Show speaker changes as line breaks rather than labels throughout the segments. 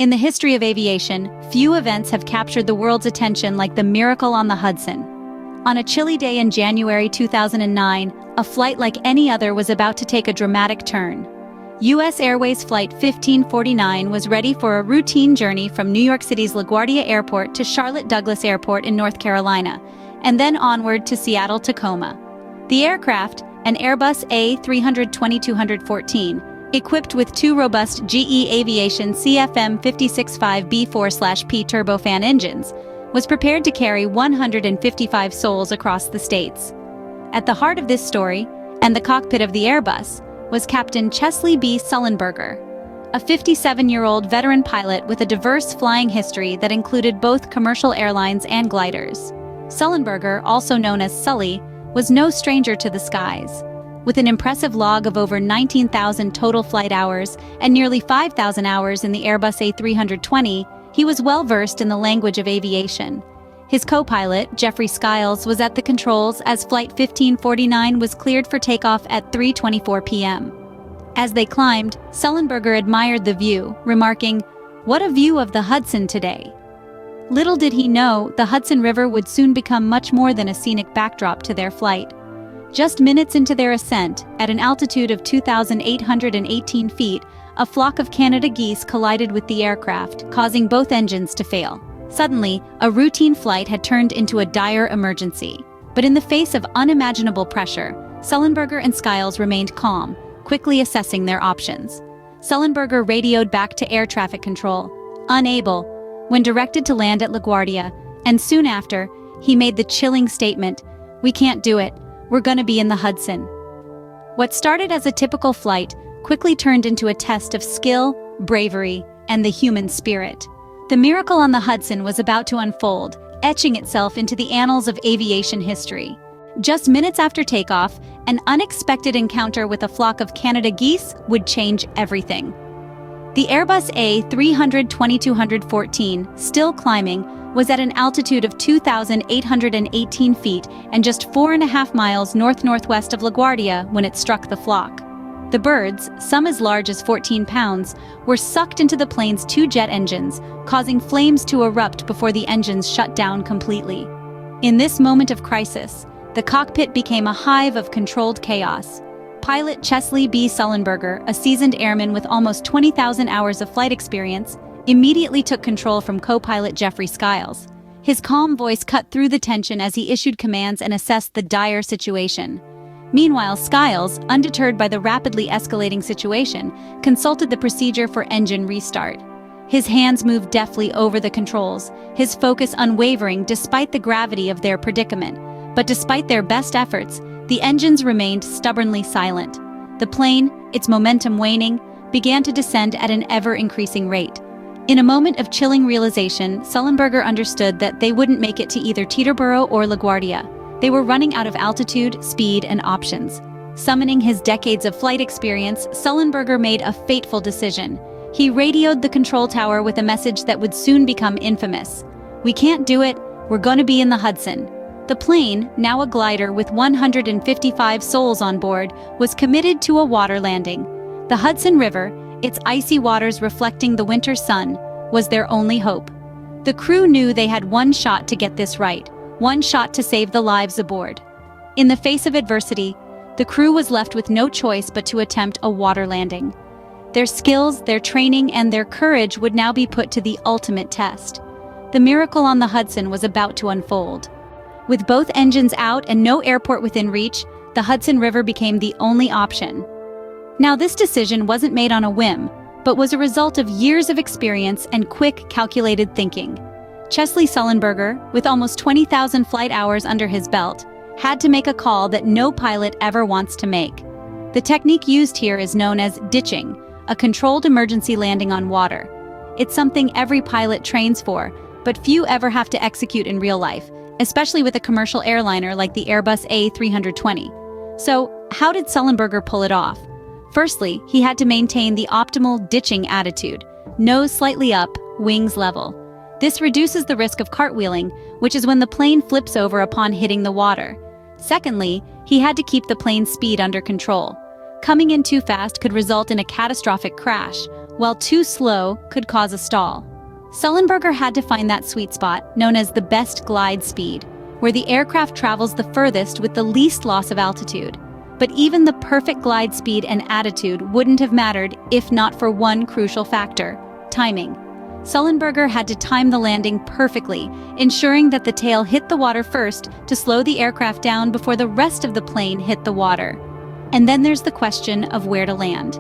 In the history of aviation, few events have captured the world's attention like the miracle on the Hudson. On a chilly day in January 2009, a flight like any other was about to take a dramatic turn. U.S. Airways Flight 1549 was ready for a routine journey from New York City's LaGuardia Airport to Charlotte Douglas Airport in North Carolina, and then onward to Seattle-Tacoma. The aircraft, an Airbus A320-214, equipped with two robust GE Aviation CFM56-5B4/P turbofan engines, was prepared to carry 155 souls across the states. At the heart of this story, and the cockpit of the Airbus, was Captain Chesley B. Sullenberger, a 57-year-old veteran pilot with a diverse flying history that included both commercial airlines and gliders. Sullenberger, also known as Sully, was no stranger to the skies. With an impressive log of over 19,000 total flight hours and nearly 5,000 hours in the Airbus A320, he was well-versed in the language of aviation. His co-pilot, Jeffrey Skiles, was at the controls as Flight 1549 was cleared for takeoff at 3:24 p.m. As they climbed, Sullenberger admired the view, remarking, "What a view of the Hudson today." Little did he know, the Hudson River would soon become much more than a scenic backdrop to their flight. Just minutes into their ascent, at an altitude of 2,818 feet, a flock of Canada geese collided with the aircraft, causing both engines to fail. Suddenly, a routine flight had turned into a dire emergency. But in the face of unimaginable pressure, Sullenberger and Skiles remained calm, quickly assessing their options. Sullenberger radioed back to air traffic control, unable, when directed to land at LaGuardia, and soon after, he made the chilling statement, "We can't do it. We're gonna be in the Hudson." What started as a typical flight quickly turned into a test of skill, bravery, and the human spirit. The miracle on the Hudson was about to unfold, etching itself into the annals of aviation history. Just minutes after takeoff, an unexpected encounter with a flock of Canada geese would change everything. The Airbus A320-214, still climbing, was at an altitude of 2,818 feet and just 4.5 miles north-northwest of LaGuardia when it struck the flock. The birds, some as large as 14 pounds, were sucked into the plane's two jet engines, causing flames to erupt before the engines shut down completely. In this moment of crisis, the cockpit became a hive of controlled chaos. Pilot Chesley B. Sullenberger, a seasoned airman with almost 20,000 hours of flight experience, immediately took control from co-pilot Jeffrey Skiles. His calm voice cut through the tension as he issued commands and assessed the dire situation. Meanwhile, Skiles, undeterred by the rapidly escalating situation, consulted the procedure for engine restart. His hands moved deftly over the controls, his focus unwavering despite the gravity of their predicament. But despite their best efforts, the engines remained stubbornly silent. The plane, its momentum waning, began to descend at an ever-increasing rate. In a moment of chilling realization, Sullenberger understood that they wouldn't make it to either Teterboro or LaGuardia. They were running out of altitude, speed, and options. Summoning his decades of flight experience, Sullenberger made a fateful decision. He radioed the control tower with a message that would soon become infamous. "We can't do it. We're gonna be in the Hudson." The plane, now a glider with 155 souls on board, was committed to a water landing. The Hudson River, its icy waters reflecting the winter sun, was their only hope. The crew knew they had one shot to get this right, one shot to save the lives aboard. In the face of adversity, the crew was left with no choice but to attempt a water landing. Their skills, their training, and their courage would now be put to the ultimate test. The miracle on the Hudson was about to unfold. With both engines out and no airport within reach, the Hudson River became the only option. Now, this decision wasn't made on a whim, but was a result of years of experience and quick, calculated thinking. Chesley Sullenberger, with almost 20,000 flight hours under his belt, had to make a call that no pilot ever wants to make. The technique used here is known as ditching, a controlled emergency landing on water. It's something every pilot trains for, but few ever have to execute in real life, especially with a commercial airliner like the Airbus A320. So, how did Sullenberger pull it off? Firstly, he had to maintain the optimal ditching attitude, nose slightly up, wings level. This reduces the risk of cartwheeling, which is when the plane flips over upon hitting the water. Secondly, he had to keep the plane's speed under control. Coming in too fast could result in a catastrophic crash, while too slow, could cause a stall. Sullenberger had to find that sweet spot, known as the best glide speed, where the aircraft travels the furthest with the least loss of altitude. But even the perfect glide speed and attitude wouldn't have mattered if not for one crucial factor: timing. Sullenberger had to time the landing perfectly, ensuring that the tail hit the water first to slow the aircraft down before the rest of the plane hit the water. And then there's the question of where to land.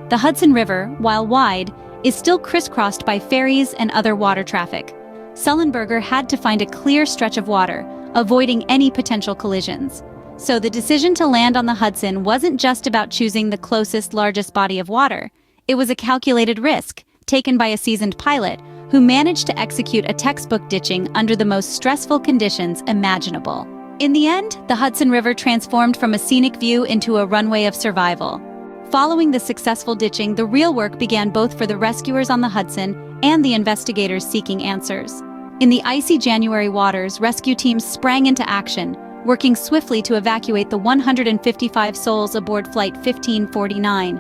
The Hudson River, while wide, is still crisscrossed by ferries and other water traffic. Sullenberger had to find a clear stretch of water, avoiding any potential collisions. So the decision to land on the Hudson wasn't just about choosing the closest, largest body of water. It was a calculated risk, taken by a seasoned pilot, who managed to execute a textbook ditching under the most stressful conditions imaginable. In the end, the Hudson River transformed from a scenic view into a runway of survival. Following the successful ditching, the real work began both for the rescuers on the Hudson and the investigators seeking answers. In the icy January waters, rescue teams sprang into action, working swiftly to evacuate the 155 souls aboard Flight 1549.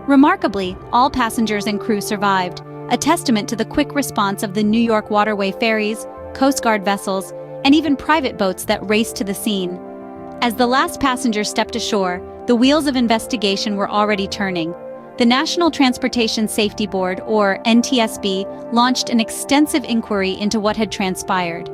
Remarkably, all passengers and crew survived, a testament to the quick response of the New York waterway ferries, Coast Guard vessels, and even private boats that raced to the scene. As the last passenger stepped ashore, the wheels of investigation were already turning. The National Transportation Safety Board, or NTSB, launched an extensive inquiry into what had transpired.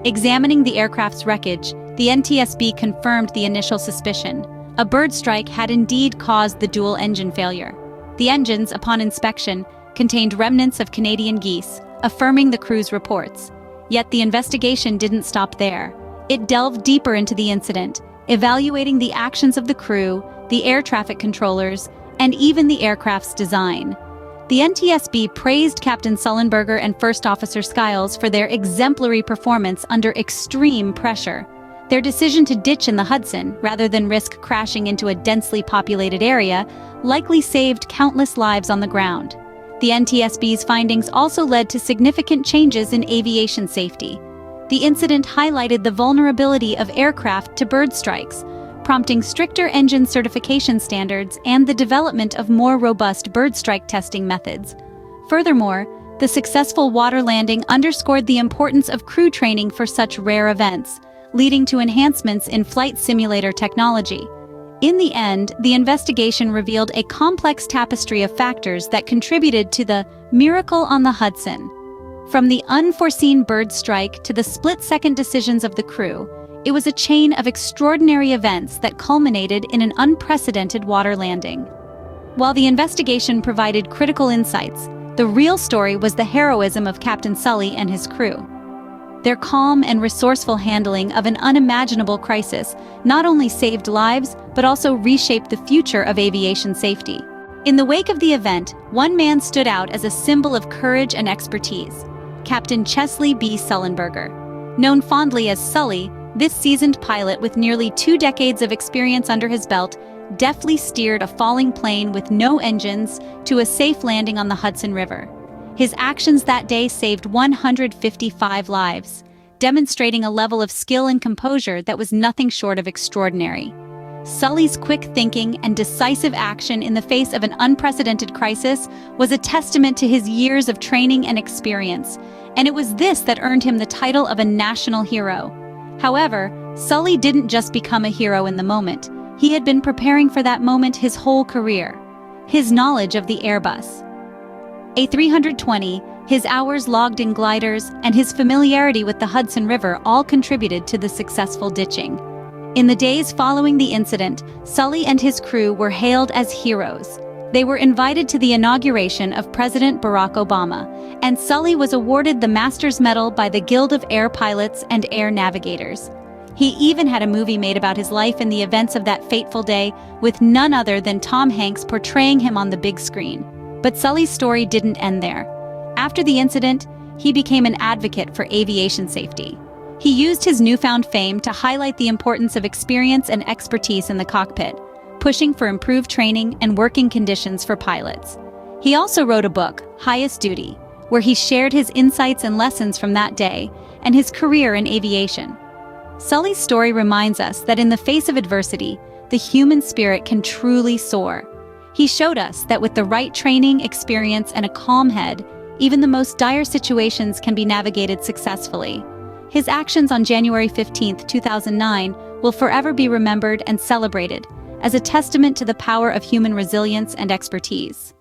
Examining the aircraft's wreckage, the NTSB confirmed the initial suspicion. A bird strike had indeed caused the dual engine failure. The engines, upon inspection, contained remnants of Canadian geese, affirming the crew's reports. Yet the investigation didn't stop there. It delved deeper into the incident, evaluating the actions of the crew, the air traffic controllers, and even the aircraft's design. The NTSB praised Captain Sullenberger and First Officer Skiles for their exemplary performance under extreme pressure. Their decision to ditch in the Hudson, rather than risk crashing into a densely populated area, likely saved countless lives on the ground. The NTSB's findings also led to significant changes in aviation safety. The incident highlighted the vulnerability of aircraft to bird strikes, prompting stricter engine certification standards and the development of more robust bird strike testing methods. Furthermore, the successful water landing underscored the importance of crew training for such rare events, leading to enhancements in flight simulator technology. In the end, the investigation revealed a complex tapestry of factors that contributed to the miracle on the Hudson. From the unforeseen bird strike to the split-second decisions of the crew, it was a chain of extraordinary events that culminated in an unprecedented water landing. While the investigation provided critical insights, the real story was the heroism of Captain Sully and his crew. Their calm and resourceful handling of an unimaginable crisis not only saved lives, but also reshaped the future of aviation safety. In the wake of the event, one man stood out as a symbol of courage and expertise: Captain Chesley B. Sullenberger. Known fondly as Sully, this seasoned pilot with nearly 2 decades of experience under his belt deftly steered a falling plane with no engines to a safe landing on the Hudson River. His actions that day saved 155 lives, demonstrating a level of skill and composure that was nothing short of extraordinary. Sully's quick thinking and decisive action in the face of an unprecedented crisis was a testament to his years of training and experience, and it was this that earned him the title of a national hero. However, Sully didn't just become a hero in the moment. He had been preparing for that moment his whole career. His knowledge of the Airbus A320, his hours logged in gliders, and his familiarity with the Hudson River all contributed to the successful ditching. In the days following the incident, Sully and his crew were hailed as heroes. They were invited to the inauguration of President Barack Obama, and Sully was awarded the Master's Medal by the Guild of Air Pilots and Air Navigators. He even had a movie made about his life and the events of that fateful day, with none other than Tom Hanks portraying him on the big screen. But Sully's story didn't end there. After the incident, he became an advocate for aviation safety. He used his newfound fame to highlight the importance of experience and expertise in the cockpit, pushing for improved training and working conditions for pilots. He also wrote a book, Highest Duty, where he shared his insights and lessons from that day and his career in aviation. Sully's story reminds us that in the face of adversity, the human spirit can truly soar. He showed us that with the right training, experience, and a calm head, even the most dire situations can be navigated successfully. His actions on January 15, 2009, will forever be remembered and celebrated as a testament to the power of human resilience and expertise.